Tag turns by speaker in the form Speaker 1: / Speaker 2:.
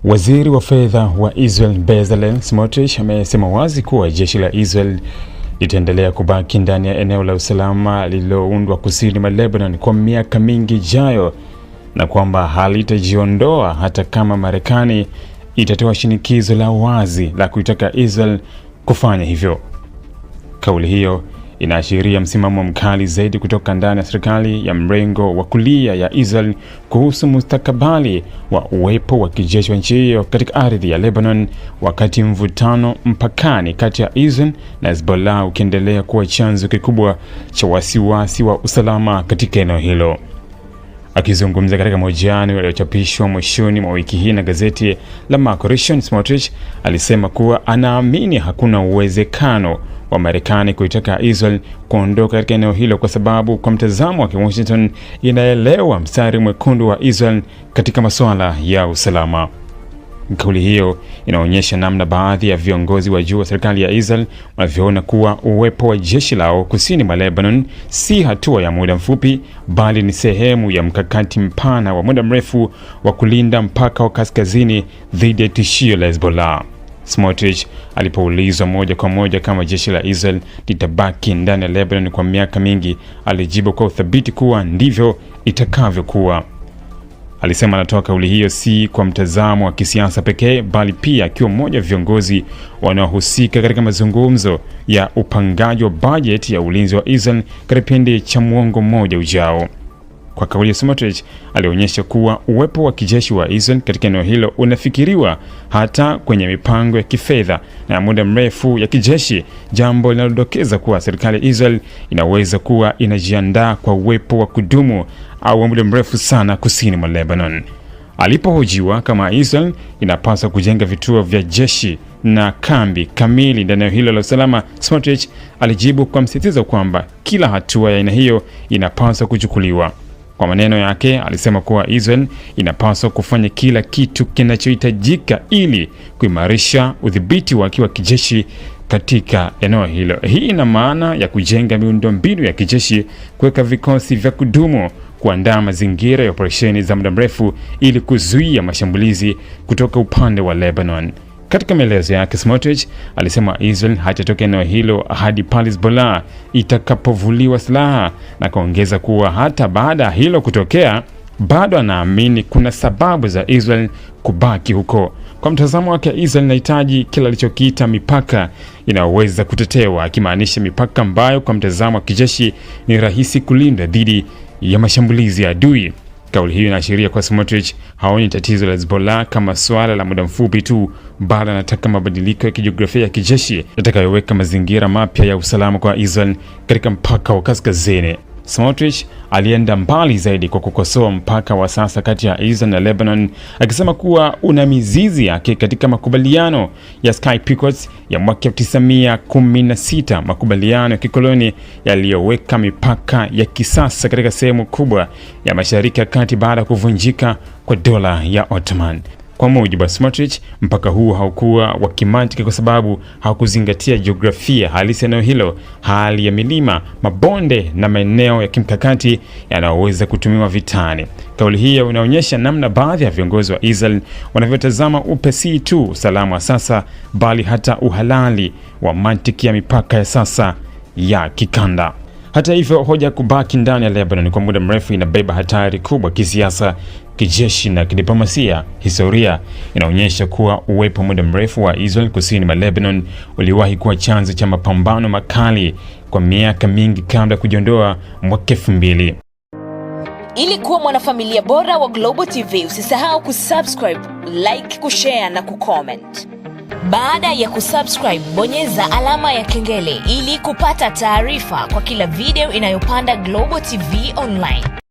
Speaker 1: Waziri wa fedha wa Israel Bezalel Smotrich amesema wazi kuwa jeshi la Israel litaendelea kubaki ndani ya eneo la usalama lililoundwa kusini mwa Lebanon kwa miaka mingi ijayo na kwamba halitajiondoa hata kama Marekani itatoa shinikizo la wazi la kuitaka Israel kufanya hivyo. Kauli hiyo inaashiria msimamo mkali zaidi kutoka ndani ya serikali ya mrengo wa kulia ya Israel kuhusu mustakabali wa uwepo wa kijeshi wa nchi hiyo katika ardhi ya Lebanon, wakati mvutano mpakani kati ya Israel na Hezbollah ukiendelea kuwa chanzo kikubwa cha wasiwasi wa usalama katika eneo hilo. Akizungumza katika mahojiano yaliyochapishwa mwishoni mwa wiki hii na gazeti la Marco Rishon, Smotrich alisema kuwa anaamini hakuna uwezekano wa Marekani kuitaka Israel kuondoka katika eneo hilo kwa sababu kwa mtazamo wa Washington inaelewa mstari mwekundu wa Israel katika masuala ya usalama. Kauli hiyo inaonyesha namna baadhi ya viongozi wa juu wa serikali ya Israel wanavyoona kuwa uwepo wa jeshi lao kusini mwa Lebanon si hatua ya muda mfupi, bali ni sehemu ya mkakati mpana wa muda mrefu wa kulinda mpaka wa kaskazini dhidi ya tishio la Hezbollah. Smotrich alipoulizwa moja kwa moja kama jeshi la Israel litabaki ndani ya Lebanon kwa miaka mingi, alijibu kwa uthabiti kuwa ndivyo itakavyokuwa. Alisema anatoa kauli hiyo si kwa mtazamo wa kisiasa pekee, bali pia akiwa mmoja wa viongozi wanaohusika katika mazungumzo ya upangaji wa bajeti ya ulinzi wa Israel katika kipindi cha muongo mmoja ujao. Kwa kauli ya Smotrich alionyesha kuwa uwepo wa kijeshi wa Israel katika eneo hilo unafikiriwa hata kwenye mipango ya kifedha na muda mrefu ya kijeshi, jambo linalodokeza kuwa serikali ya Israel inaweza kuwa inajiandaa kwa uwepo wa kudumu au wa muda mrefu sana kusini mwa Lebanon. Alipohojiwa kama Israel inapaswa kujenga vituo vya jeshi na kambi kamili ndani ya hilo la usalama, Smotrich alijibu kwa msisitizo kwamba kila hatua ya aina hiyo inapaswa kuchukuliwa. Kwa maneno yake, alisema kuwa Israel inapaswa kufanya kila kitu kinachohitajika ili kuimarisha udhibiti wake wa kijeshi katika eneo hilo. Hii ina maana ya kujenga miundombinu ya kijeshi, kuweka vikosi vya kudumu, kuandaa mazingira ya operesheni za muda mrefu ili kuzuia mashambulizi kutoka upande wa Lebanon. Katika maelezo yake, Smotrich alisema Israel haitatoka eneo hilo hadi pale Hezbollah itakapovuliwa silaha, na kaongeza kuwa hata baada ya hilo kutokea, bado anaamini kuna sababu za Israel kubaki huko. Kwa mtazamo wake, Israel inahitaji kila alichokiita mipaka inayoweza kutetewa, akimaanisha mipaka ambayo kwa mtazamo wa kijeshi ni rahisi kulinda dhidi ya mashambulizi ya adui. Kauli hiyo inaashiria kwa Smotrich haoni tatizo la Hezbollah kama swala la muda mfupi tu, bali anataka mabadiliko ya kijiografia ya kijeshi yatakayoweka mazingira mapya ya usalama kwa Israel katika mpaka wa kaskazini. Smotrich alienda mbali zaidi kwa kukosoa mpaka wa sasa kati ya Israel na Lebanon, akisema kuwa una mizizi yake katika makubaliano ya Sykes-Picot ya mwaka 1916, makubaliano ya kikoloni yaliyoweka mipaka ya kisasa katika sehemu kubwa ya Mashariki ya Kati baada ya kuvunjika kwa dola ya Ottoman. Kwa mujibu wa Smotrich, mpaka huu haukuwa wa kimantiki kwa sababu haukuzingatia jiografia halisi eneo hilo, hali ya milima, mabonde na maeneo ya kimkakati yanayoweza kutumiwa vitani. Kauli hiyo inaonyesha namna baadhi ya viongozi wa Israel wanavyotazama upesi tu usalama wa sasa, bali hata uhalali wa mantiki ya mipaka ya sasa ya kikanda. Hata hivyo, hoja kubaki ndani ya Lebanon kwa muda mrefu inabeba hatari kubwa kisiasa, kijeshi na kidiplomasia. Historia inaonyesha kuwa uwepo muda mrefu wa Israel kusini mwa Lebanon uliwahi kuwa chanzo cha mapambano makali kwa miaka mingi kabla ya kujiondoa mwaka 2000.
Speaker 2: Ili kuwa mwanafamilia bora wa Global TV, usisahau kusubscribe, like, kushare na kucomment. Baada ya kusubscribe, bonyeza alama ya kengele ili kupata taarifa kwa kila video inayopanda Global TV Online.